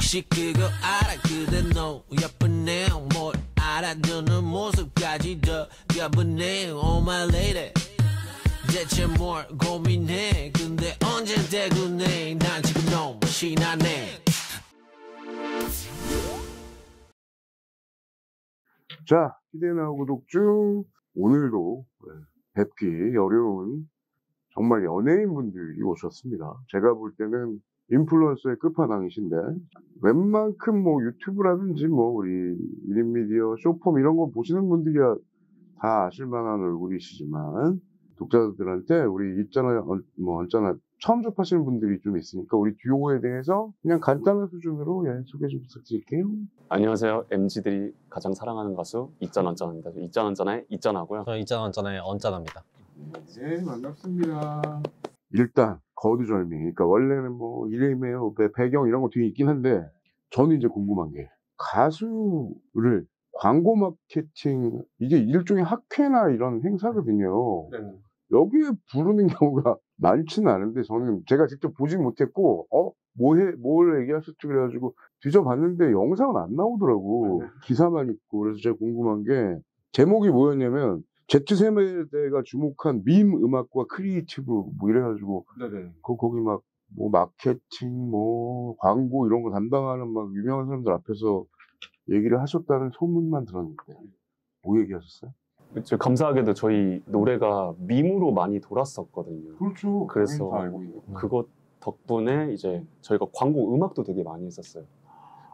혹시 그거 알아? 그대 너 예쁘네. 뭘 알아두는 모습까지 더 예쁘네. Oh my lady, 대체 뭘 고민해? 근데 언제 대구네? 난 지금 너무 신나네. 자, 기대나 구독 중 오늘도 뵙기 어려운 정말 연예인분들이 오셨습니다. 제가 볼 때는 인플루언서의 끝판왕이신데 웬만큼 뭐 유튜브라든지 뭐 우리 1인 미디어, 쇼폼 이런 거 보시는 분들이야 다 아실 만한 얼굴이시지만 독자들한테 우리 있잖아요, 뭐 언짢아 처음 접하시는 분들이 좀 있으니까 우리 듀오에 대해서 그냥 간단한 수준으로 소개 좀 부탁드릴게요. 안녕하세요. MZ들이 가장 사랑하는 가수 있잖언쩌입니다. 있잖언쩌의 있잖하고요. 저 있잖언쩌의 언짢아입니다. 네, 반갑습니다. 일단 거두절미. 그러니까 원래는 뭐 이름이에요, 배경 이런 거 뒤에 있긴 한데 저는 이제 궁금한 게 가수를 광고 마케팅 이게 일종의 학회나 이런 행사거든요. 네. 여기에 부르는 경우가 많지는 않은데 저는 제가 직접 보진 못했고 뭘 얘기하셨지 그래가지고 뒤져봤는데 영상은 안 나오더라고. 기사만 있고. 그래서 제가 궁금한 게 제목이 뭐였냐면 Z세대가 주목한 밈 음악과 크리에이티브 뭐 이래가지고 거기 막 뭐 마케팅 뭐 광고 이런 거 담당하는 막 유명한 사람들 앞에서 얘기를 하셨다는 소문만 들었는데 뭐 얘기하셨어요? 그렇죠. 감사하게도 저희 노래가 밈으로 많이 돌았었거든요. 그렇죠. 그래서 다 알고 있는. 그것 덕분에 이제 저희가 광고 음악도 되게 많이 했었어요.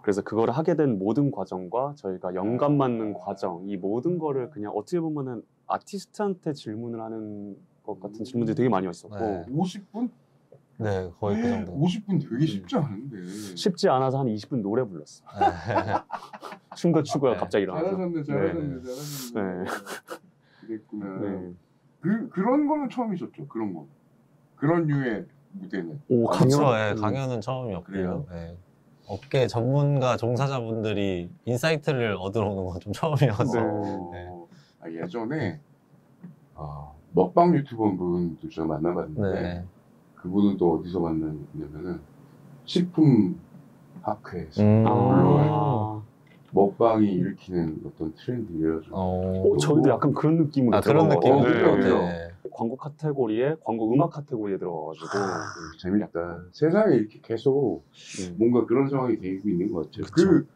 그래서 그거를 하게 된 모든 과정과 저희가 영감 맞는 과정, 이 모든 거를 그냥 어떻게 보면은 아티스트한테 질문을 하는 것 같은 질문들이 되게 많이 있었고. 네. 50분? 네, 거의 그 정도. 50분 되게 쉽지 않은데. 쉽지 않아서 한 20분 노래 불렀어. 춤도 추고요. 네. 갑자기 일어나서. 잘하셨네. 네. 그랬구나. 네. 그런 거는 처음이셨죠? 그런 거. 그런 류의 무대는. 오, 그렇죠. 강연? 강연은 처음이었고요. 그래요? 네. 업계 전문가 종사자분들이 인사이트를 얻으러 오는 건 좀 처음이어서. 네. 예전에 먹방 유튜버 분도 좀 만나봤는데 네. 그분은 또 어디서 만났냐면은 식품 학회에서 아. 먹방이 일으키는 어떤 트렌드 이래가지고 저희도 약간 그런 느낌으로 그런 들어가고. 느낌이에요. 그래요? 네. 광고 카테고리에 광고 음악 카테고리에 들어가가지고 재밌다. 세상에 이렇게 계속 뭔가 그런 상황이 되고 있는 것 같아요. 그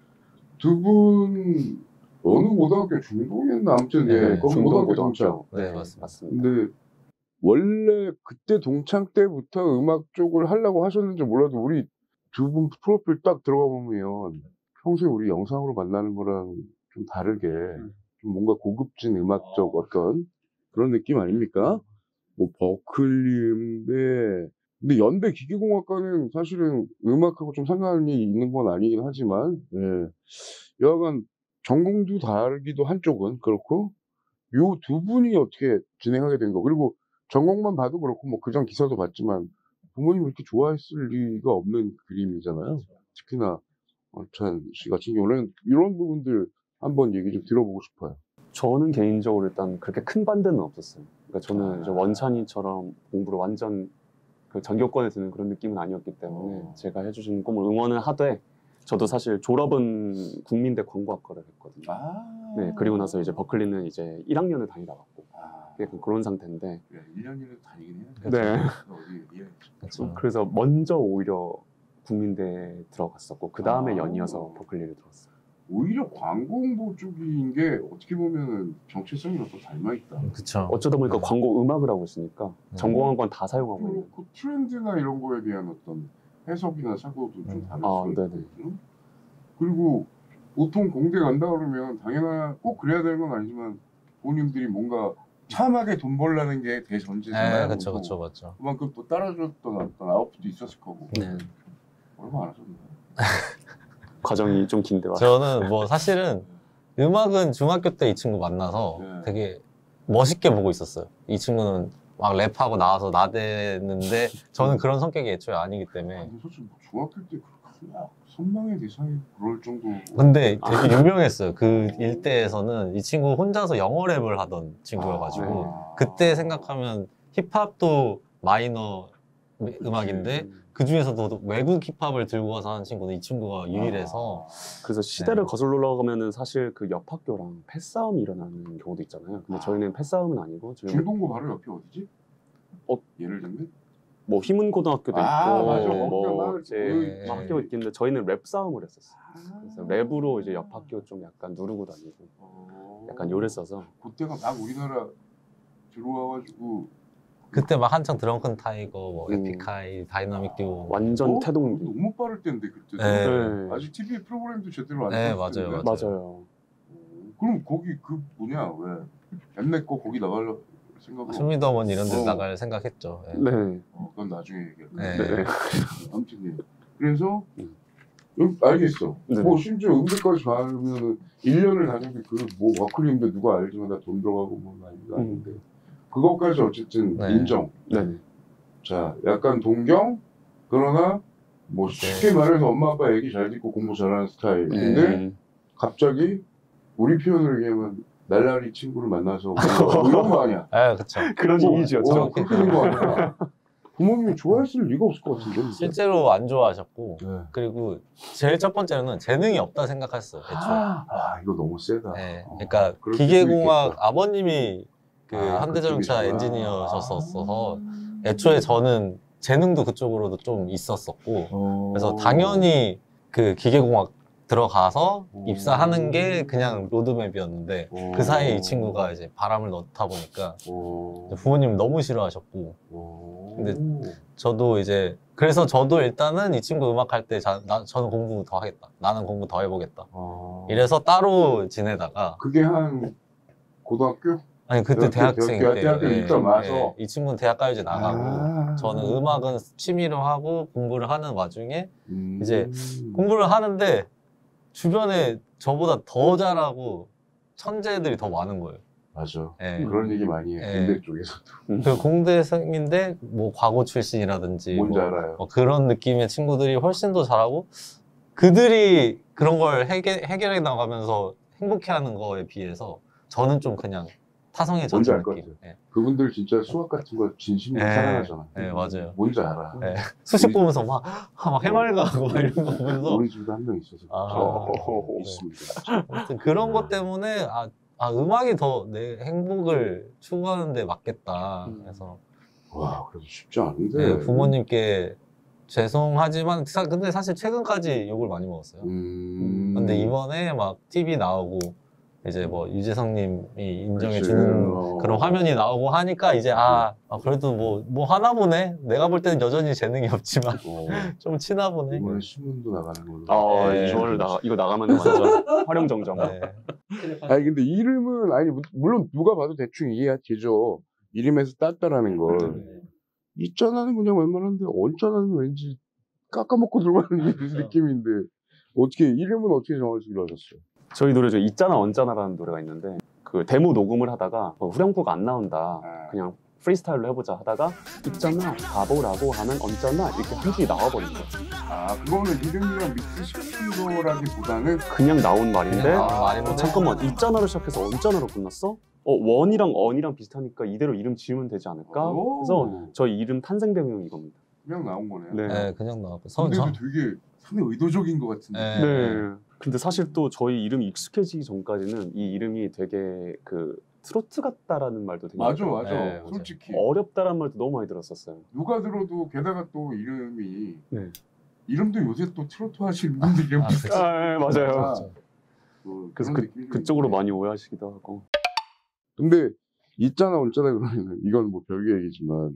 두 분 어느 고등학교 중동이었나 아무튼 네, 거기 고등학교 동창. 네, 맞습니다. 근데 원래 그때 동창 때부터 음악 쪽을 하려고 하셨는지 몰라도 우리 두 분 프로필 딱 들어가 보면 평소에 우리 영상으로 만나는 거랑 좀 다르게 좀 뭔가 고급진 음악적 어떤 그런 느낌 아닙니까? 뭐 버클리 음대 근데 연대 기계공학과는 사실은 음악하고 좀 상관이 있는 건 아니긴 하지만 여하간 전공도 다르기도 한쪽은 그렇고 요 두 분이 어떻게 진행하게 된 거 그리고 전공만 봐도 그렇고 뭐 그전 기사도 봤지만 부모님이 이렇게 좋아했을 리가 없는 그림이잖아요. 특히나 원찬 씨 같은 경우는 이런 부분들 한번 얘기 좀 들어보고 싶어요. 저는 개인적으로 일단 그렇게 큰 반대는 없었어요. 그러니까 저는 이제 원찬이처럼 공부를 완전 그 전교권에 드는 그런 느낌은 아니었기 때문에 제가 해주신 꿈을 응원을 하되 저도 사실 졸업은 국민대 광고학과를 했거든요. 네, 그리고 나서 이제 버클리는 이제 1학년을 다니다갔고 약간 그런 상태인데 1년이라도 다니긴 해요. 네. 그렇죠. 그래서 먼저 오히려 국민대에 들어갔었고 그 다음에 연이어서 버클리를 들어갔어요. 오히려 광고 홍보 쪽인 게 어떻게 보면 정체성이랑 또 닮아있다. 그쵸. 어쩌다 보니까 광고 음악을 하고 있으니까 전공한 건 다 사용하고 있는. 그 트렌드나 이런 거에 대한 어떤 해석이나 사고도 좀 다를 수가 네네. 있거든요. 그리고 보통 공대 간다 그러면 당연한 꼭 그래야 되는 건 아니지만 부모님들이 뭔가 참하게 돈 벌라는 게 대전제잖아요. 그쵸, 그쵸, 맞죠. 그만큼 또 따라줬던 어떤 아웃풋도 있었을 거고. 네. 얼마 안 하셨나요? 과정이 좀 긴데 저는 뭐 사실은 음악은 중학교 때 이 친구 만나서 되게 멋있게 보고 있었어요. 이 친구는 막 랩하고 나와서 나대는데 저는 그런 성격이 애초에 아니기 때문에. 아니, 솔직히 뭐 중학교 때 그렇게 선망의 대상이 그럴 정도. 근데 되게 유명했어요. 그 일대에서는 이 친구 혼자서 영어 랩을 하던 친구여가지고 그때 생각하면 힙합도 마이너 음악인데 그 중에서도 외국 힙합을 들고 와서 하는 친구는 이 친구가 유일해서 그래서 시대를 네. 거슬러 올라가면은 사실 그 옆 학교랑 패싸움이 일어나는 경우도 있잖아요. 근데 저희는 패싸움은 아니고 저희는 중동고 바로 옆에 어디지? 예를 들면? 뭐 휘문고등학교도 있고 맞아. 뭐 이제 네. 막 학교 있긴데 저희는 랩 싸움을 했었어요. 그래서 랩으로 이제 옆 학교 좀 약간 누르고 다니고 약간 요랬어서 그때가 막 우리나라 들어와가지고 그때 막 한창 드렁큰 타이거, 뭐 음. 에픽하이, 다이나믹 듀오 완전 태동기. 너무 빠를 때인데 그때도 네. 아직 TV 프로그램도 제대로 안 네, 나왔을 맞아요, 텐데. 맞아요. 그럼 거기 그 뭐냐 왜 엠넷 거 거기 나가려 생각하고 쇼미더머니 이런 데 어. 나갈 생각했죠. 예. 네. 그건 나중에 얘기할게. 네. 네. 아무튼 예. 그래서 알겠어. 네. 뭐 심지어 음대까지 가면은 1년을 다니는데 그뭐 와클리인데 누가 알지만 나 돈 들어가고 뭐 난리가 아닌데 그것까지 어쨌든 네. 인정. 네. 자, 약간 동경 그러나 뭐 쉽게 말해서 엄마 아빠 얘기 잘 듣고 공부 잘하는 스타일. 근데 음. 갑자기 우리 표현으로 얘기하면 날라리 친구를 만나서 뭐 이런 거 아니야. 아, 그쵸. 그런 이미지였죠. 그렇게 된 거 아니야. 부모님이 좋아했을 리가 없을 것 같은데. 실제로 안 좋아하셨고, 네. 그리고 제일 첫 번째로는 재능이 없다 생각했어요, 애초에. 이거 너무 세다. 네. 어, 그러니까 그럴 수도 기계공학 있겠다. 아버님이 그 현대자동차 그쪽이시구나. 엔지니어셨어서 애초에 저는 재능도 그쪽으로도 좀 있었었고, 그래서 어. 당연히 그 기계공학 들어가서 오. 입사하는 게 그냥 로드맵이었는데 오. 그 사이에 이 친구가 이제 바람을 넣다 보니까 오. 부모님 너무 싫어하셨고, 오. 근데 저도 이제 그래서 저도 일단은 이 친구 음악할 때 저는 공부 더 하겠다, 나는 공부 더 해보겠다, 이래서 따로 지내다가 그게 한 고등학교? 아니 그때 대학생 때 대학교 예, 입사 와서? 예, 이 친구는 대학까지 나가고 저는 음악은 취미로 하고 공부를 하는 와중에 이제 공부를 하는데 주변에 저보다 더 잘하고 천재들이 더 많은 거예요. 맞아. 예. 그런 얘기 많이 해. 예. 군대 쪽에서도. 그 공대생인데 뭐 과고 출신이라든지 뭔지 뭐 알아요. 그런 느낌의 친구들이 훨씬 더 잘하고 그들이 그런 걸 해결해 나가면서 행복해하는 거에 비해서 저는 좀 그냥 타성에 뭔지 젖은 알 것 느낌. 같아요. 예. 그분들 진짜 수학 같은 거 진심으로 예. 사랑하잖아. 예, 맞아요. 뭔지 알아. 예. 수식 보면서 막 해맑아하고 막 이런 거 보면서 우리 집도 한 명 있어서. 아. 네. 있습니다. 아무튼 그런 것 때문에 음악이 더 내 행복을 추구하는 데 맞겠다. 그래서 와, 그래도 쉽지 않은데. 네, 부모님께 죄송하지만 근데 사실 최근까지 욕을 많이 먹었어요. 근데 이번에 막 TV 나오고 이제 뭐 유재석님이 인정해 그치. 주는 그런 화면이 나오고 하니까 이제 그래도 뭐 하나 보네. 내가 볼 때는 여전히 재능이 없지만 좀 치나 보네. 이번에 신문도 나가는 걸로. 네. 이거 나가면 완전 활용정정. 네. 아니 근데 이름은 물론 누가 봐도 대충 이해하죠. 이름에서 땄다라는 걸. 있잖아는 그냥 웬만한데 언짢아는 왠지 깎아먹고 들어가는 느낌인데 이름은 어떻게 정하시기로 하셨어요? 저희 노래 중에 있잖아 언짢아라는 노래가 있는데 그 데모 녹음을 하다가 후렴구가 안 나온다. 그냥 프리스타일로 해보자 하다가 있잖아 바보라고 하면 언짢아 이렇게 한 줄이 나와버린 거예요. 그거는 이름이랑 믹스시킨 거라기보다는 그냥 나온 말인데 그냥 나온 말인데. 잠깐만 있잖아로 시작해서 언짢아로 끝났어? 원이랑 언이랑 비슷하니까 이대로 이름 지으면 되지 않을까? 그래서 저희 이름 탄생 배경이 이겁니다. 그냥 나온 거네요. 네. 네, 그냥 나왔고. 근데 되게 상당히 의도적인 것 같은데. 네. 네. 근데 사실 또 저희 이름이 익숙해지기 전까지는 이 이름이 되게 그 트로트 같다라는 말도 되게 맞아. 네, 솔직히 어렵다라는 말도 너무 많이 들었었어요. 누가 들어도 게다가 또 이름이 네. 이름도 요새 또 트로트 하시는 분들이 좀 그치. 네, 맞아요. 그래서 그런 느낌이 그쪽으로 있네. 많이 오해하시기도 하고. 근데 있잖아 언짢아 그러면 이건 뭐 별개 얘기지만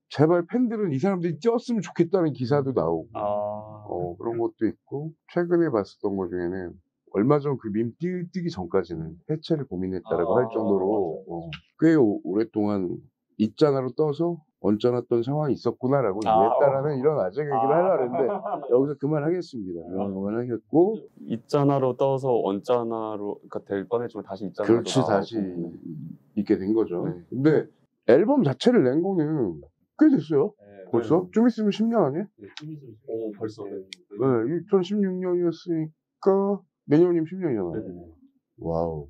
제발 팬들은 이 사람들이 뛰었으면 좋겠다는 기사도 나오고 그런 것도 있고 최근에 봤었던 것 중에는 얼마 전 그 밈 뜨기 전까지는 해체를 고민했다라고 할 정도로 꽤 오랫동안 있잖아로 떠서 언짢았던 상황이 있었구나라고 이해했다라는 이런 아재 얘기를 하려고 했는데 여기서 그만하겠습니다. 그만하겠고 있잖아로 떠서 언짢아로 그러니까 될 뻔했지만 다시 있잖아로 그렇지 나오고. 다시 있게 된 거죠. 네. 근데 앨범 자체를 낸 거는 꽤 됐어요. 벌써? 좀 있으면 10년 아니에요? 벌써. 네, 2016년이었으니까 내년이면 10년이잖아요. 와우.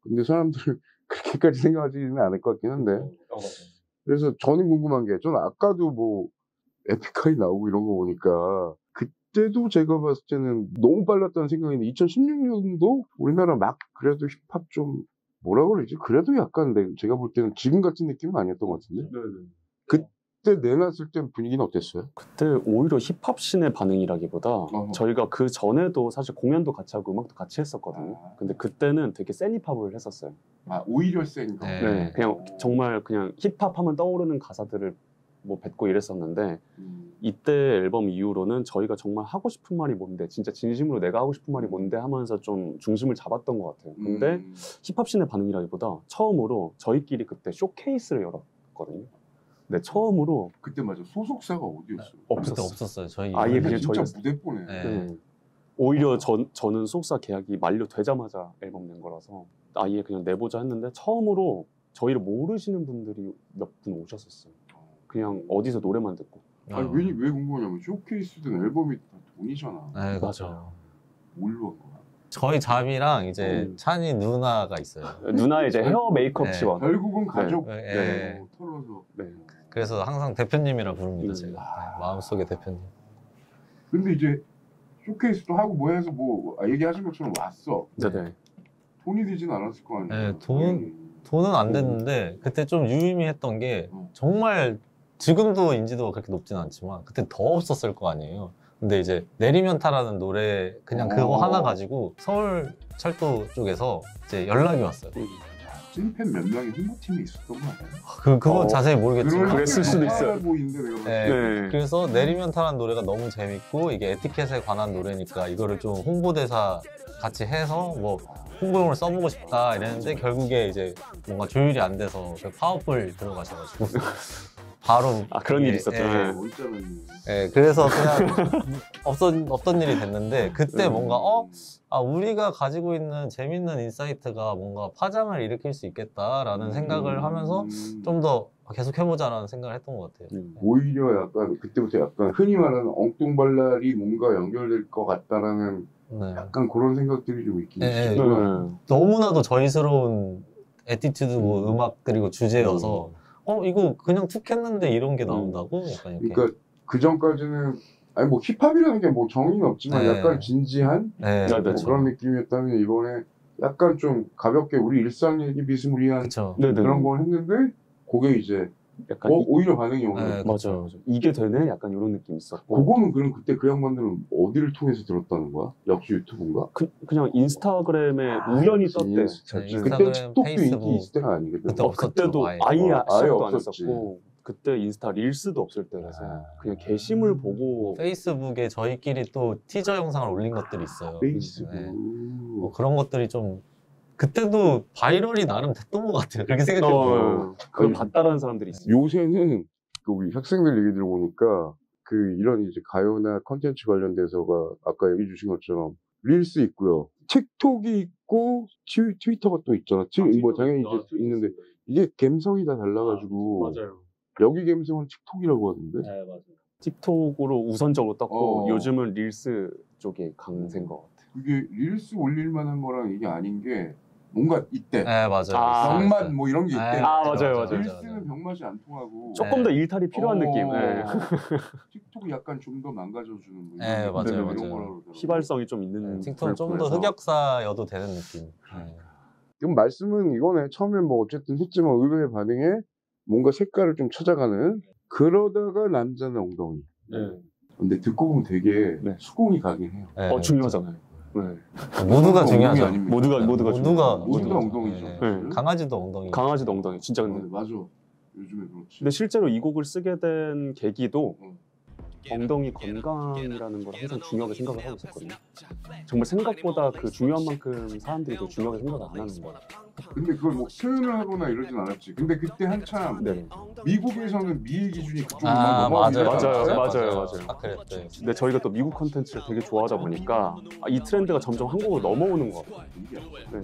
근데 사람들은 그렇게까지 생각하지는 않을 것 같긴 한데. 그래서 저는 궁금한 게, 저는 아까도 뭐, 에픽하이 나오고 이런 거 보니까 그때도 제가 봤을 때는 너무 빨랐다는 생각인데 2016년도 우리나라 막 그래도 힙합 좀 뭐라 그러지? 그래도 약간 제가 볼 때는 지금 같은 느낌은 아니었던 것 같은데. 그때 내놨을 때 분위기는 어땠어요? 그때 오히려 힙합 씬의 반응이라기보다 저희가 그 전에도 사실 공연도 같이 하고 음악도 같이 했었거든요. 근데 그때는 되게 센 힙합을 했었어요. 아 오히려 센 거. 네, 그냥 정말 그냥 힙합 하면 떠오르는 가사들을 뭐 뱉고 이랬었는데 이때 앨범 이후로는 저희가 정말 하고 싶은 말이 뭔데, 진짜 진심으로 내가 하고 싶은 말이 뭔데 하면서 좀 중심을 잡았던 것 같아요. 근데 힙합 씬의 반응이라기보다 처음으로 저희끼리 그때 쇼케이스를 열었거든요. 네, 처음으로. 그때 맞아. 소속사가 어디였어요? 그때 없었어요. 저희 아예 그냥 진짜 저희 무대뽀네. 네. 오히려 저는 소속사 계약이 만료되자마자 앨범 낸 거라서 아예 그냥 내보자 했는데 처음으로 저희를 모르시는 분들이 몇 분 오셨었어요. 그냥 어디서 노래만 듣고. 아니 왜 궁금하냐면 쇼케이스든 앨범이 다 돈이잖아. 네, 맞아요. 뭘로 한 거야? 저희 잠이랑 이제 찬이 누나가 있어요. 누나의 이제 헤어 메이크업 네. 지원. 결국은 가족 네. 털어서. 네. 그래서 항상 대표님이라 부릅니다. 네. 제가 마음속의 대표님. 근데 이제 쇼케이스도 하고 뭐 해서 뭐 얘기하신 것처럼 왔어. 네네. 돈이 되진 않았을 거 아니에요. 네, 돈은 안 됐는데 그때 좀 유의미했던 게 정말 지금도 인지도가 그렇게 높진 않지만 그때 더 없었을 거 아니에요. 근데 이제 내리면 타라는 노래 그냥 그거 하나 가지고 서울 철도 쪽에서 이제 연락이 왔어요. 찐팬 몇 명이 홍보팀에 있었던 거 아니에요? 그건 자세히 모르겠지만 그랬을 수도 있어요. 보이는데 내가 네, 네. 그래서 내리면 타라는 노래가 너무 재밌고 이게 에티켓에 관한 노래니까 이거를 좀 홍보대사 같이 해서 뭐 홍보용으로 써보고 싶다 이랬는데 결국에 이제 뭔가 조율이 안 돼서 그 파워풀 들어가셔가지고 바로 그런 일이 있었죠. 예, 원자는 예, 그래서 그냥 없던 일이 됐는데 그때 뭔가 우리가 가지고 있는 재밌는 인사이트가 뭔가 파장을 일으킬 수 있겠다라는 생각을 하면서 좀 더 계속 해보자라는 생각을 했던 것 같아요. 오히려 약간 그때부터 약간 흔히 말하는 엉뚱발랄이 뭔가 연결될 것 같다라는 네. 약간 그런 생각들이 좀 있긴 네, 있어요. 너무나도 저희스러운 애티튜드고 음악 그리고 주제여서 이거 그냥 툭 했는데 이런 게 나온다고? 약간 이렇게. 그러니까 그 전까지는 아니 뭐 힙합이라는 게 뭐 정의는 없지만 네. 약간 진지한 네, 뭐 그렇죠. 그런 느낌이었다면 이번에 약간 좀 가볍게 우리 일상 얘기 비스무리한 그렇죠. 그런 걸 했는데 그게 이제 약간 오히려 반응이 오는 네, 맞아요. 이게 되네? 약간 이런 느낌이 있었고. 그거는 그럼 그때 그 양반들은 어디를 통해서 들었다는 거야? 역시 유튜브인가? 그냥 인스타그램에 우연히 떴대. 네, 그때 인스타그램, 틱톡도 페이스북. 인기 있을 때가 아니거든. 그때 없었죠, 그때도 아예. 아예 시작도 안 없었지. 했었고 그때 인스타 릴스도 없을 때라서 그냥 게시물 보고 페이스북에 저희끼리 또 티저 영상을 올린 것들이 있어요. 페이스북. 네. 뭐 그런 것들이 좀 그때도 바이럴이 나름 됐던 것 같아요. 그렇게 생각해보면. 그걸 봤다라는 사람들이 있어요. 요새는 그 우리 학생들 얘기 들어보니까 그 이런 이제 가요나 컨텐츠 관련돼서가 아까 얘기해 주신 것처럼 릴스 있고요. 틱톡이 있고 트위터가 또 있잖아. 뭐 당연히 이제 있는데 이게 감성이 다 달라가지고 맞아요. 여기 감성은 틱톡이라고 하던데. 네, 맞아요. 틱톡으로 우선적으로 떴고 어. 요즘은 릴스 쪽에 강세인 것 같아요. 그게 릴스 올릴 만한 거랑 이게 아닌 게 뭔가 있대. 네, 맞아요. 병맛 뭐 이런 게 있대. 맞아요. 릴스는 병맛이 안 통하고 조금 더 일탈이 필요한 느낌. 네. 틱톡이 약간 좀 더 망가져주는 뭐 네, 이런 맞아요, 이런 맞아요. 거라 그러더라고요. 휘발성이 좀 있는 틱톡은 좀 더 플랫폼에서. 흑역사여도 되는 느낌. 네. 지금 말씀은 이거네. 처음엔 뭐 어쨌든 했지만 의외의 반응에 뭔가 색깔을 좀 찾아가는 그러다가 남자는 엉덩이. 네. 근데 듣고 보면 되게 네. 수긍이 가긴 해요. 네. 중요하잖아요. 네. 모두가 엉덩이 중요하죠. 아닙니까? 모두가 모두가 중요하죠. 엉덩이죠. 네. 강아지도 엉덩이. 강아지도 엉덩이. 진짜 근데. 맞아. 요즘에 그렇지. 근데 실제로 이 곡을 쓰게 된 계기도 엉덩이 건강이라는 걸 항상 중요하게 생각을 하고 있었거든요. 정말 생각보다 그 중요한 만큼 사람들이 더 중요하게 생각을 안 하는 거예요. 근데 그걸 뭐 표현을 하거나 이러진 않았지. 근데 그때 한참 네. 미국에서는 미의 기준이 그쪽으로 맞아요. 맞아요. 그랬어요. 근데 저희가 또 미국 콘텐츠를 되게 좋아하다 보니까 이 트렌드가 점점 한국으로 넘어오는 것 같아요. 네.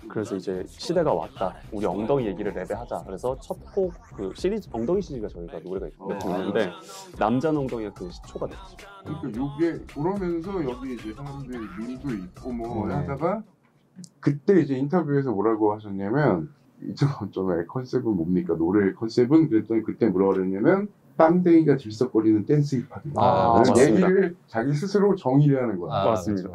그래서 이제 시대가 왔다. 우리 엉덩이 얘기를 랩에 하자. 그래서 첫 곡 그 시리즈 엉덩이 시리즈가 저희가 노래가 있는데 남자 엉덩이가 그 시초가 됐죠. 그러니까 요게 그러면서 여기 이제 사람들이 밈도 있고 뭐 하다가 그때 이제 인터뷰에서 뭐라고 하셨냐면 2005년에 컨셉은 뭡니까? 노래의 컨셉은 그랬더니 그때 뭐라고 그랬냐면 빵댕이가 들썩거리는 댄스 힙합이 맞습니다. 얘기를 자기 스스로 정의를 하는 거야. 맞습니다.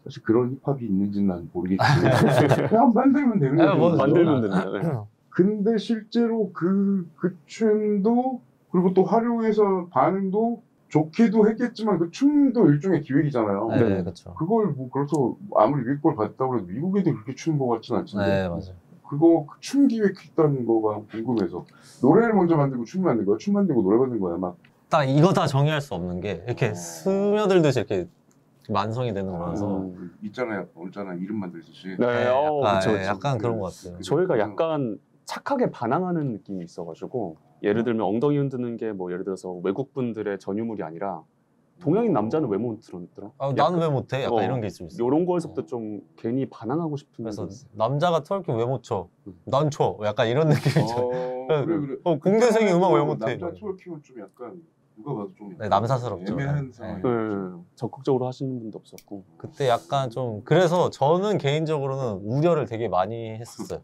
사실 그런 힙합이 있는지는 난 모르겠지만 그냥 만들면 되는 네, 거죠. 뭐, 만들면 됩니다. 네. 근데 실제로 그 춤도 그리고 또 활용해서 반응도 좋기도 했겠지만 그 춤도 일종의 기획이잖아요. 네, 네. 그렇죠. 그걸 뭐 그래서 아무리 미국 걸 봤다고 해도 미국 애들 그렇게 추는 것 같진 않던데. 네, 맞아요. 그거 춤 기획했다는 거가 궁금해서 노래를 먼저 만들고 춤 만든 거야? 춤 만들고 노래 만든 거야? 막 딱 이거 다 정의할 수 없는 게 이렇게 스며들듯이 이렇게 완성이 되는 거라서 있잖아요. 이름 만들듯이. 네, 약간, 그쵸, 그쵸. 약간 그런 것 같아요. 저희가 약간 착하게 반항하는 느낌이 있어가지고 예를 들면 엉덩이 흔드는 게 뭐 예를 들어서 외국 분들의 전유물이 아니라 동양인 남자는 왜 못 들었더라? 나는 왜 못해? 약간 어, 이런 게 있을 수 있어. 이런 거에서부터 좀 괜히 반항하고 싶은 그래서 게 있어요. 남자가 트월킹 왜 못 쳐? 난 쳐. 약간 이런 느낌이죠. 그래. 공대생이 음악 왜 못해? 남자 트월킹은 좀 약간 누가 봐도 좀 네, 남사스럽죠. 애매한 네. 상황이. 네, 적극적으로 하시는 분도 없었고. 그때 약간 좀 그래서 저는 개인적으로는 우려를 되게 많이 했었어요.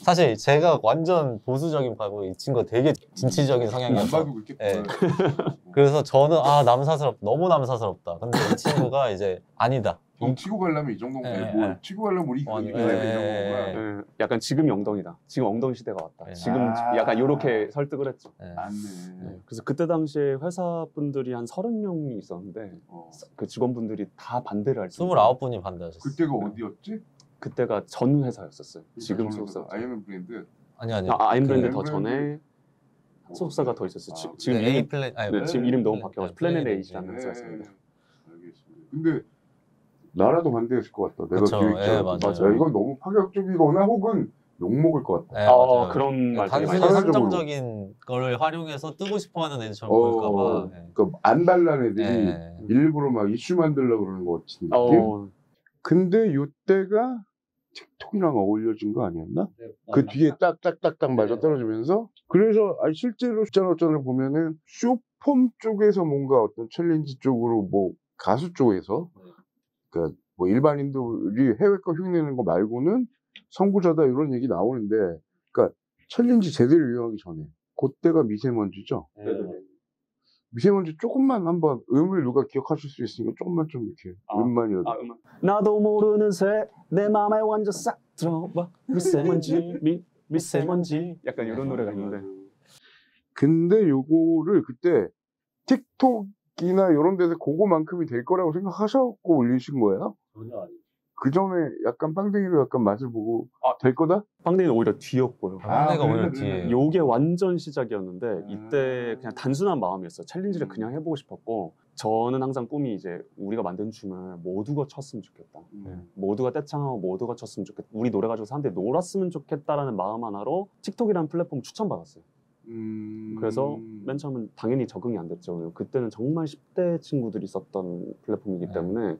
사실 제가 완전 보수적인 파고 이 친구가 되게 진취적인 안 성향이어서 봐도 그렇게 네. 보여요. 그래서 저는 너무 남사스럽다. 근데 이 친구가 이제 아니다. 형 치고 가려면 이 정도면 네, 되고 네. 치고 가려면 우리 네, 이겨야 돼 네. 이런 거구나. 네, 약간 지금이 엉덩이다. 지금 엉덩이 시대가 왔다. 네. 지금 아. 약간 이렇게 설득을 했죠. 네. 맞네. 네, 그래서 그때 당시에 회사 분들이 한 30명이 있었는데 그 직원분들이 다 반대를 할 수. 29분이 반대하셨어요. 그때가 어디였지? 그때가 전 회사였었어요. 지금 저는 소속사. IM 브랜드. 아니요. 아임브랜드 그 더 전에 소속사가 더 있었어요. 지금 A 이름, 플랜 네, 지금 이름 너무 바뀌어가지고 플래닛 플래닛 H라는 네, 회사였습니다. 알겠습니다. 근데 나라도 반대했을 것 같다. 내가 그쵸, 기획자. 예, 맞아요. 이건 너무 파격적이거나 혹은 욕먹을 것 같다. 네, 맞아요. 그런 말 되게 단순히 많이 사회적으로. 선정적인 거를 활용해서 뜨고 싶어하는 애들처럼 보일까봐. 네. 그러니까 안 달란 애들이 네. 일부러 막 이슈 만들려고 그러는 것 같은 느낌? 근데 요때가 틱톡이랑 어울려진 거 아니었나? 그 뒤에 딱딱딱딱 맞아 떨어지면서 그래서 실제로 숫자를 보면은 쇼폼 쪽에서 뭔가 어떤 챌린지 쪽으로 뭐 가수 쪽에서 그러니까 뭐 일반인들이 해외 거 흉내내는 거 말고는 선구자다 이런 얘기 나오는데 그러니까 챌린지 제대로 유행하기 전에 그때가 미세먼지죠. 미세먼지 조금만 한번 음을 누가 기억하실 수 있으니까 조금만 좀 이렇게 음만이라도 나도 모르는 새 내 맘에 완전 싹 들어봐 미세먼지 미세먼지 약간 이런 노래가 있는데 근데 요거를 그때 틱톡이나 이런 데서 그거만큼이 될 거라고 생각하셨고 올리신 거예요? 전혀 아니에요. 그 전에 약간 빵댕이로 약간 맛을 보고 될 거다? 빵댕이는 오히려 뒤였고요. 빵댕이가 오히려 뒤에. 요게 완전 시작이었는데 이때 그냥 단순한 마음이었어요. 챌린지를 그냥 해보고 싶었고 저는 항상 꿈이 이제 우리가 만든 춤을 모두가 췄으면 좋겠다. 모두가 떼창하고 모두가 췄으면 좋겠다. 우리 노래 가지고 사람들이 놀았으면 좋겠다라는 마음 하나로 틱톡이라는 플랫폼 추천받았어요. 그래서 맨 처음은 당연히 적응이 안 됐죠. 그때는 정말 10대 친구들이 썼던 플랫폼이기 때문에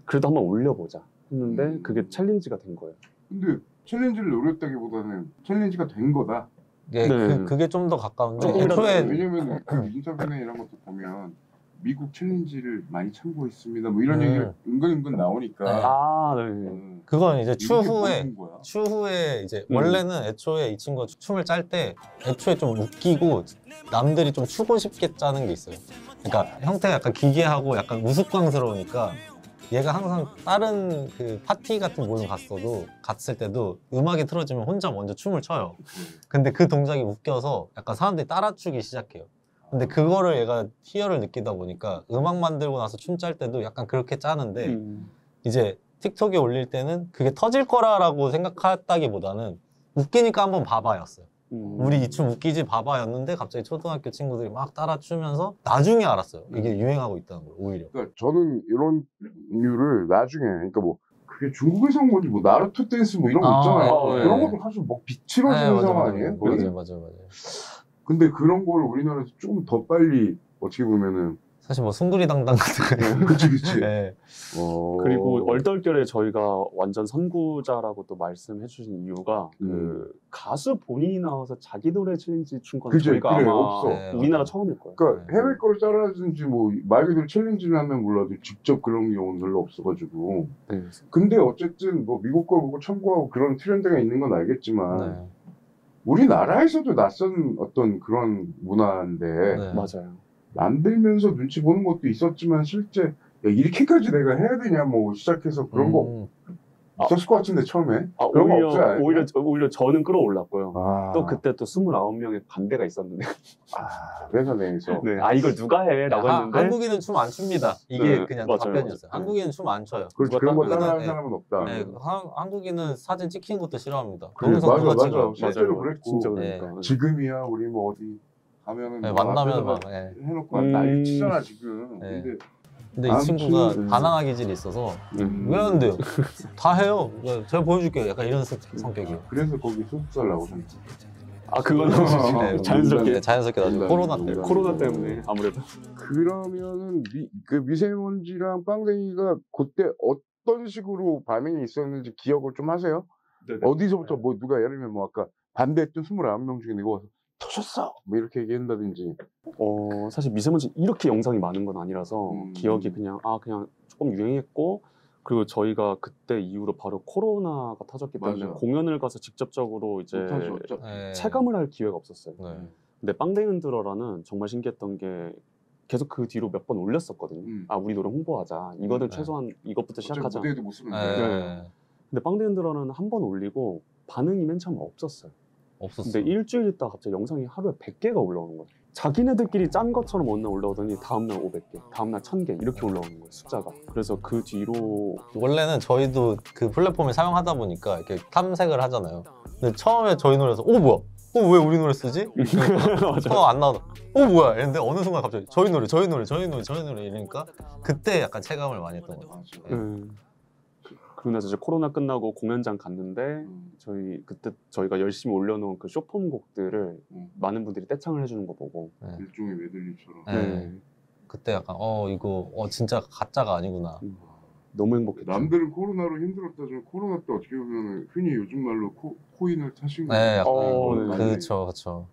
그래도 한번 올려보자 했는데 그게 챌린지가 된 거예요. 근데 챌린지를 노렸다기보다는 챌린지가 된 거다. 네, 네. 그게 좀 더 가까운데 조금이라도 애초에 왜냐면 그 인터뷰나 이런 것도 보면 미국 챌린지를 많이 참고했습니다. 뭐 이런 얘기가 은근 나오니까. 네. 그건 이제 미국이 추후에 뭐인 거야? 추후에 이제 원래는 애초에 이 친구가 춤을 짤 때 애초에 좀 웃기고 남들이 좀 추고 싶게 짜는 게 있어요. 그러니까 형태가 약간 기괴하고 약간 우스꽝스러우니까 얘가 항상 다른 그 파티 같은 모임 갔을 때도 음악이 틀어지면 혼자 먼저 춤을 춰요. 근데 그 동작이 웃겨서 약간 사람들이 따라추기 시작해요. 근데 그거를 얘가 희열을 느끼다 보니까 음악 만들고 나서 춤 짤 때도 약간 그렇게 짜는데 이제 틱톡에 올릴 때는 그게 터질 거라고 생각했다기보다는 웃기니까 한번 봐봐였어요. 우리 이 춤 웃기지 봐봐였는데 갑자기 초등학교 친구들이 막 따라 추면서 나중에 알았어요. 이게 유행하고 있다는 걸 오히려. 그러니까 저는 이런 류를 나중에 그러니까 뭐 그게 중국에서 온 건지 뭐 나루토 댄스 뭐 이런 거 있잖아요. 네. 그런 것도 사실 뭐 비치러지는 상황 아니에요? 거의? 맞아요. 근데 그런 걸 우리나라에서 좀 더 빨리 어떻게 보면은 사실 뭐 숭구리당당 같은 거. 그치. 네. 그리고 얼떨결에 저희가 완전 선구자라고 또 말씀해 주신 이유가 그 가수 본인이 나와서 자기 노래 챌린지 춘 건 그치, 저희가 그래, 아마 없어. 네, 우리나라 맞아요. 처음일 거예요. 그러니까 해외 거를 따라하든지 뭐 말 그대로 챌린지를 하면 몰라도 직접 그런 경우는 별로 없어가지고 근데 어쨌든 뭐 미국 거 보고 참고하고 그런 트렌드가 있는 건 알겠지만 네. 우리나라에서도 낯선 어떤 그런 문화인데 네. 맞아요. 만들면서 눈치 보는 것도 있었지만 실제 야, 이렇게까지 내가 해야 되냐 뭐 시작해서 그런 거 있었을 것 같은데 처음에 그런 거 없어요. 오히려 저는 끌어올랐고요. 아, 또 그때 또 29명의 반대가 있었는데 회사 내에서 네. 이걸 누가 해? 라고 했는데 한국인은 춤 안 춥니다. 이게 네, 그냥 맞아요. 답변이었어요. 맞아요. 한국인은 춤 안 춰요. 그렇지 누가 그런 거 딴 따라하는 네. 사람은 없다. 네, 한국인은 사진 찍히는 것도 싫어합니다. 그래, 동영상 맞아, 누가 맞아. 찍어요? 실제로 맞아요. 그랬고. 진짜 네. 그러니까. 지금이야 우리 뭐 어디 가면은 네, 뭐 만나면 앞에다가 막 네. 해놓고 난리 치잖아 지금. 네. 근데 근데 이 친구가 아무튼, 반항아 기질이 있어서 왜 안 돼요? 다 해요. 제가 보여줄게요. 약간 이런 성격이에요. 그래서 거기 소속살 나오셨네. 아 그건 네, 자연스럽게 네, 자연스럽게 나중에 농담, 코로나 농담. 때문에. 코로나 때문에 아무래도 그러면은 그 미세먼지랑 빵댕이가 그때 어떤 식으로 반응이 있었는지 기억을 좀 하세요? 네네. 어디서부터 뭐 누가 예를 들면 뭐 아까 반대했던 29명 중에 누가 와서 터졌어! 뭐 이렇게 얘기한다든지. 사실 미세먼지 이렇게 영상이 많은 건 아니라서 기억이 그냥 조금 유행했고 그리고 저희가 그때 이후로 바로 코로나가 터졌기 때문에 맞아. 공연을 가서 직접적으로 이제 못하죠, 어차피. 네. 체감을 할 기회가 없었어요. 네. 근데 빵댕이 흔들어라는 정말 신기했던 게 계속 그 뒤로 몇 번 올렸었거든요. 우리 노래 홍보하자. 이거는 네. 최소한 이것부터 시작하자. 무대에도 못 쓰는데. 네. 근데 빵댕이 흔들어는 한 번 올리고 반응이 맨 처음 없었어요. 없었어. 근데 일주일 있다가 갑자기 영상이 하루에 100개가 올라오는 거예요. 자기네들끼리 짠 것처럼 어느 날 올라오더니 다음날 500개, 다음날 1000개 이렇게 올라오는 거예요, 숫자가. 그래서 그 뒤로 원래는 저희도 그 플랫폼을 사용하다 보니까 이렇게 탐색을 하잖아요. 근데 처음에 저희 노래에서 뭐야? 왜 우리 노래 쓰지? 안 나오다. 뭐야? 이랬는데 어느 순간 갑자기 저희 노래 이러니까 그때 약간 체감을 많이 했던 것 같아요. 그러고 나서 이제 코로나 끝나고 공연장 갔는데 그때 저희가 열심히 올려놓은 그 쇼폼 곡들을 많은 분들이 떼창을 해주는 거 보고 일종의 메들리처럼. 네. 그때 약간 이거 진짜 가짜가 아니구나. 너무 행복했죠. 남들은 코로나로 힘들었다지만 코로나 때 어떻게 보면 흔히 요즘 말로 코인을 타신 네, 거예요. 약간 그렇죠.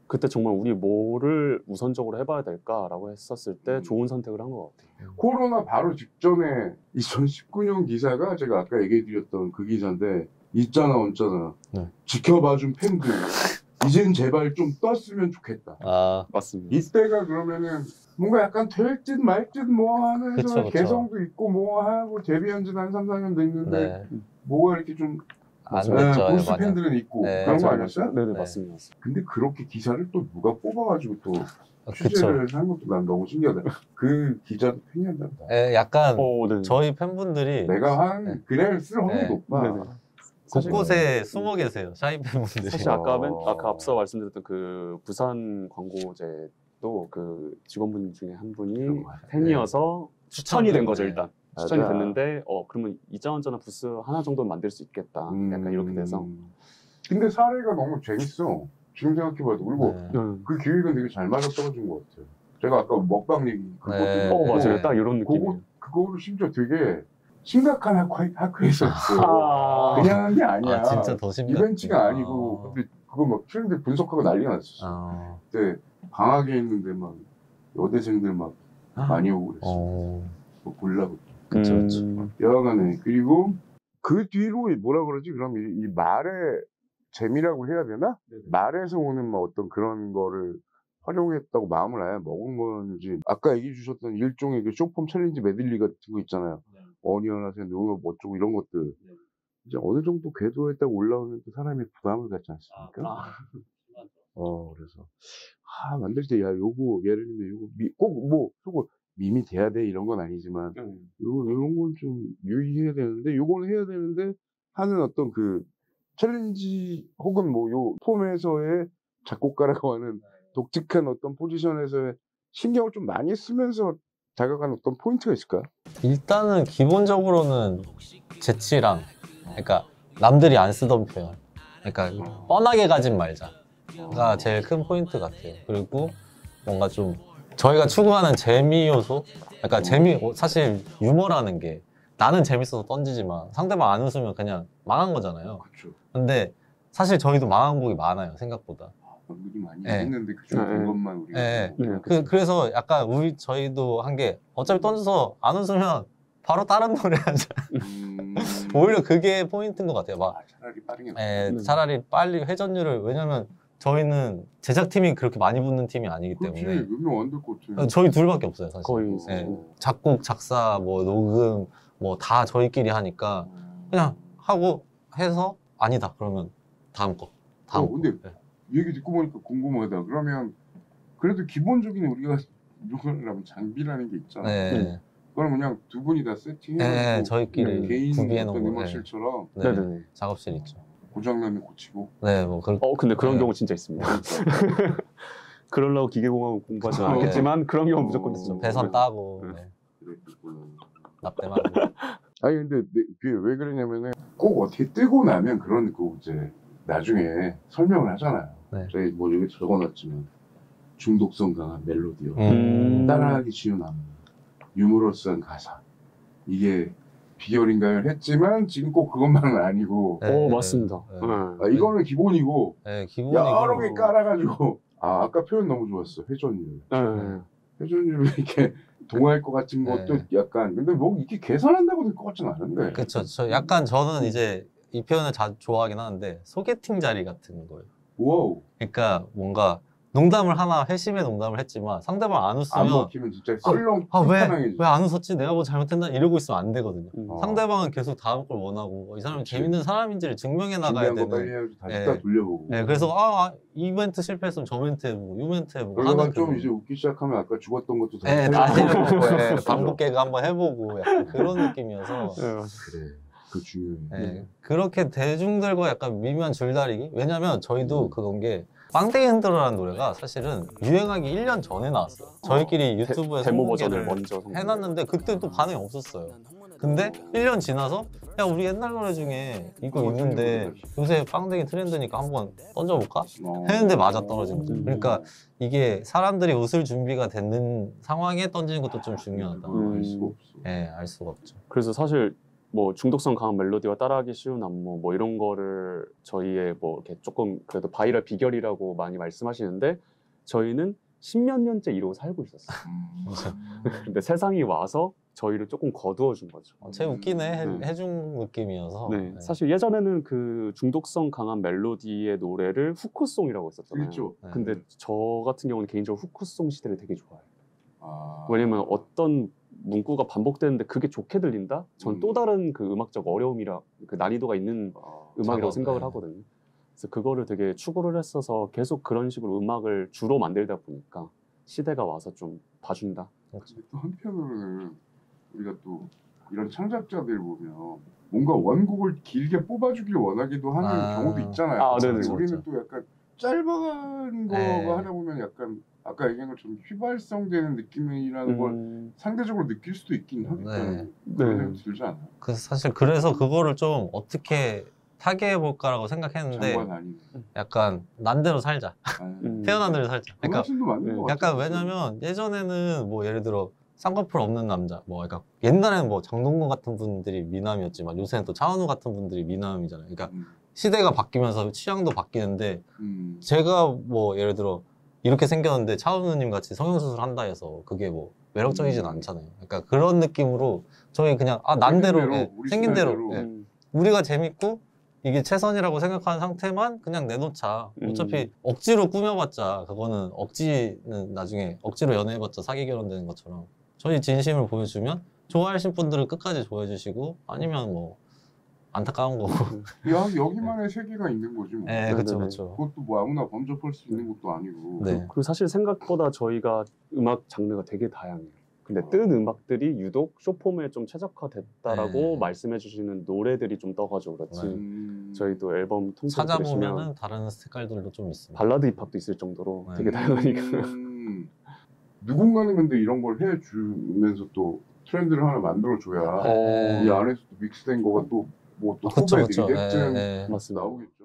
그때 정말 우리 뭐를 우선적으로 해봐야 될까라고 했었을 때 좋은 선택을 한 것 같아요. 코로나 바로 직전에 2019년 기사가 제가 아까 얘기해드렸던 그 기사인데 있잖아 얹잖아 네. 지켜봐준 팬들 이젠 제발 좀 떴으면 좋겠다. 맞습니다. 이때가 그러면은 뭔가 약간 될 듯 말 듯 뭐 하면서 그쵸. 개성도 있고 뭐 하고 데뷔한 지는 한 3, 4년 됐는데 네. 뭐가 이렇게 좀 안 됐죠. 보스 맞아요. 팬들은 있고 네, 그런 거 맞아요. 아니었어요? 네네 네. 맞습니다. 근데 그렇게 기사를 또 누가 뽑아가지고 또 그쵸. 취재를 한 것도 난 너무 신기하다. 그 기자도 팬이한다. 약간 네. 저희 팬분들이 내가 한 글을 쓸 확률이 네. 높아. 네네. 곳곳에 숨어 계세요. 샤이 팬분들이. 사실 아까 앞서 말씀드렸던 그 부산 광고제도 그 직원분 중에 한 분이 팬이어서 추천이 된 거죠 일단. 추천이 맞아. 됐는데 그러면 이자원자나 부스 하나 정도는 만들 수 있겠다. 약간 이렇게 돼서. 근데 사례가 너무 재밌어. 지금 생각해봐도 그리고 네. 그 기획은 되게 잘 맞아 떨어진 것 같아요. 제가 아까 먹방 얘기 네. 맞아요. 네. 딱 이런 느낌이에요. 그거를 심지어 되게 심각한 학회에서 했어. 그냥 한 게 아니야. 진짜 더 심각. 이벤트가 아니고 근데 그거 막 트렌드 분석하고 난리가 났었어. 그때 방학에 있는데 막 여대생들 막 많이 오고 그랬어. 뭐 보려고. 그쵸. 여하간에 그리고 그 뒤로 뭐라 그러지? 그럼 이 말의 재미라고 해야 되나? 말에서 오는 뭐 어떤 그런 거를 활용했다고 마음을 아예 먹은 건지 아까 얘기해 주셨던 일종의 그 쇼폼 챌린지 메들리 같은 거 있잖아요. 어니언하세요, 노노 뭐 어쩌고 이런 것들 이제 어느 정도 궤도에 딱 올라오면 또 사람이 부담을 갖지 않습니까? 그래서 만들 때 요거 예를 들면 요거 꼭 뭐 요거 밈이 돼야 돼 이런 건 아니지만 이런 건 좀 유의해야 되는데 요거는 해야 되는데 하는 어떤 그 챌린지 혹은 뭐 요 폼에서의 작곡가라고 하는 독특한 어떤 포지션에서의 신경을 좀 많이 쓰면서 다가가는 어떤 포인트가 있을까요? 일단은 기본적으로는 재치랑 그러니까 남들이 안 쓰던 표현 그러니까 뻔하게 가진 말자가 제일 큰 포인트 같아요. 그리고 뭔가 좀 저희가 추구하는 재미 요소 그러니까 사실 유머라는 게 나는 재밌어서 던지지만 상대방 안 웃으면 그냥 망한 거잖아요. 그렇죠. 근데 사실 저희도 망한 곡이 많아요 생각보다. 연극이 많이 네. 했는데 그중에 된 것만 우리가 네. 네. 그래서 약간 저희도 한 게 어차피 던져서 안 웃으면 바로 다른 노래 하자. 오히려 그게 포인트인 것 같아요. 막 차라리 빠르게. 차라리 빨리 회전율을 왜냐면 저희는 제작팀이 그렇게 많이 붙는 팀이 아니기 그렇지. 때문에 몇명 안 될 것 같아. 저희 둘밖에 없어요 사실. 거의 작곡, 작사, 뭐 녹음 뭐 다 저희끼리 하니까 그냥 하고 해서 아니다 그러면 다음 거. 근데 얘기 듣고 보니까 궁금하다. 그러면 그래도 기본적인 우리가 이용하려면 장비라는 게 있잖아. 네. 그럼 그냥 두 분이 다 세팅해놓고 네, 저희끼리 개인 구비해 어떤 놓은 거. 음악실처럼 네네. 작업실 있죠. 고장나면 고치고. 네, 뭐 근데 그런 네. 경우 진짜 있습니다. 그러려고 기계공학을 공부하지 않았겠지만 그런 경우 무조건 있죠. 배선 따고 납땜하고. 아니 근데 그게 왜 그러냐면은 꼭 어떻게 뜨고 나면 그런 거 이제 나중에 설명을 하잖아요. 네. 저희 뭐 여기 적어놨지만 중독성 강한 멜로디요. 따라하기 쉬운 안무, 유머러스한 가사. 이게 비결인가요? 했지만 지금 꼭 그것만은 아니고. 맞습니다. 이거는 기본이고 네, 기본이 여러 개 깔아가지고. 아까 표현 너무 좋았어. 회전율. 회전율을 이렇게 동화할 것 같은 것도 약간 근데 뭐 이게 계산한다고 될 것 같진 않은데. 그렇죠. 약간 저는 이제 이 표현을 좋아하긴 하는데 소개팅 자리 같은 거예요. 와우. 그러니까 뭔가 농담을 하나 회심의 농담을 했지만 상대방 안 안 웃으면 먹히면 진짜 썰렁 왜 안 웃었지? 내가 뭐 잘못했나? 이러고 있으면 안 되거든요. 어. 상대방은 계속 다음 걸 원하고 이 사람이 재밌는 사람인지를 증명해 나가야 준비한 거 빨리 되는. 해야지 다시 다 돌려보고. 네, 그래서 이 멘트 실패했으면 저 멘트 해보고 이 멘트 해보고 그러다가 하는 좀 이제 웃기 시작하면 아까 죽었던 것도 다시 해보고 반복 개그 한번 해보고 약간 그런 느낌이어서 그래. 그 중요해. 그렇게 대중들과 약간 미묘한 줄다리기? 왜냐면 저희도 그건 게 빵댕이 흔들어라는 노래가 사실은 유행하기 1년 전에 나왔어요. 저희끼리 유튜브에 데모 버전을 선공개를 먼저 해놨는데 그때 또 반응이 없었어요. 근데 1년 지나서 야 우리 옛날 노래 중에 이거 있는데 요새 빵댕이 트렌드니까 한번 던져볼까? 했는데 맞아 떨어진 거죠. 그러니까 이게 사람들이 웃을 준비가 되는 상황에 던지는 것도 좀 중요하다. 알 수가 없어. 네, 알 수가 없죠. 그래서 사실 뭐 중독성 강한 멜로디와 따라하기 쉬운 안무 뭐 이런 거를 저희의 뭐 이렇게 조금 그래도 바이럴 비결이라고 많이 말씀하시는데 저희는 십몇 년째 이러고 살고 있었어요. 근데 세상이 와서 저희를 조금 거두어 준 거죠. 제 웃기네 해준 느낌이어서. 네. 사실 예전에는 그 중독성 강한 멜로디의 노래를 후크송이라고 했었잖아요. 그렇죠. 근데 저 같은 경우는 개인적으로 후크송 시대를 되게 좋아해요. 아. 왜냐면 어떤 문구가 반복되는데 그게 좋게 들린다? 전 또 다른 그 음악적 어려움이라 그 난이도가 있는 음악이라고 생각을 하거든요. 그래서 그거를 되게 추구를 했어서 계속 그런 식으로 음악을 주로 만들다 보니까 시대가 와서 좀 봐준다. 근데 또 한편으로는 우리가 또 이런 창작자들 보면 뭔가 원곡을 길게 뽑아주길 원하기도 하는 경우도 있잖아요. 네네. 우리는 또 약간 짧아가는 거가 하다 보면 약간 아까 얘기한 것처럼 휘발성되는 느낌이라는 걸 상대적으로 느낄 수도 있긴 하겠다. 그런 생각이 들지 않아요? 사실 그래서 그거를 좀 어떻게 타개해 볼까라고 생각했는데 약간 난대로 살자. 태어난 대로 살자. 그러니까 약간 왜냐면 예전에는 뭐 예를 들어 쌍꺼풀 없는 남자 뭐 그러니까 옛날에는 뭐 장동건 같은 분들이 미남이었지만 요새는 또 차은우 같은 분들이 미남이잖아요. 그러니까 시대가 바뀌면서 취향도 바뀌는데 제가 뭐 예를 들어 이렇게 생겼는데 차은우님 같이 성형수술 한다 해서 그게 뭐 매력적이진 않잖아요. 그러니까 그런 느낌으로 저희 그냥 난대로 생긴 대로 우리가 재밌고 이게 최선이라고 생각하는 상태만 그냥 내놓자. 어차피 억지로 꾸며봤자 그거는 억지는 나중에 억지로 연애해봤자 사기 결혼되는 것처럼 저희 진심을 보여주면 좋아하실 분들은 끝까지 좋아해주시고 아니면 뭐 안타까운 거고. 여기만의 세계가 있는 거지 뭐. 네, 그렇죠, 그렇죠. 그것도 뭐 아무나 범접할 수 있는 것도 아니고. 네. 그리고 사실 생각보다 저희가 음악 장르가 되게 다양해요. 근데 뜬 음악들이 유독 쇼폼에 좀 최적화됐다라고 말씀해 주시는 노래들이 좀 떠가지고 그렇지. 저희도 앨범 통째로 찾아보면은 다른 색깔들도 좀 있습니다. 발라드 힙합도 있을 정도로 되게 다양하니까. 누군가는 근데 이런 걸 해주면서 또 트렌드를 하나 만들어줘야 이 안에서 또 믹스된 거가 또 뭐 또 후배들이 됐든 맞습니다. 나오겠죠.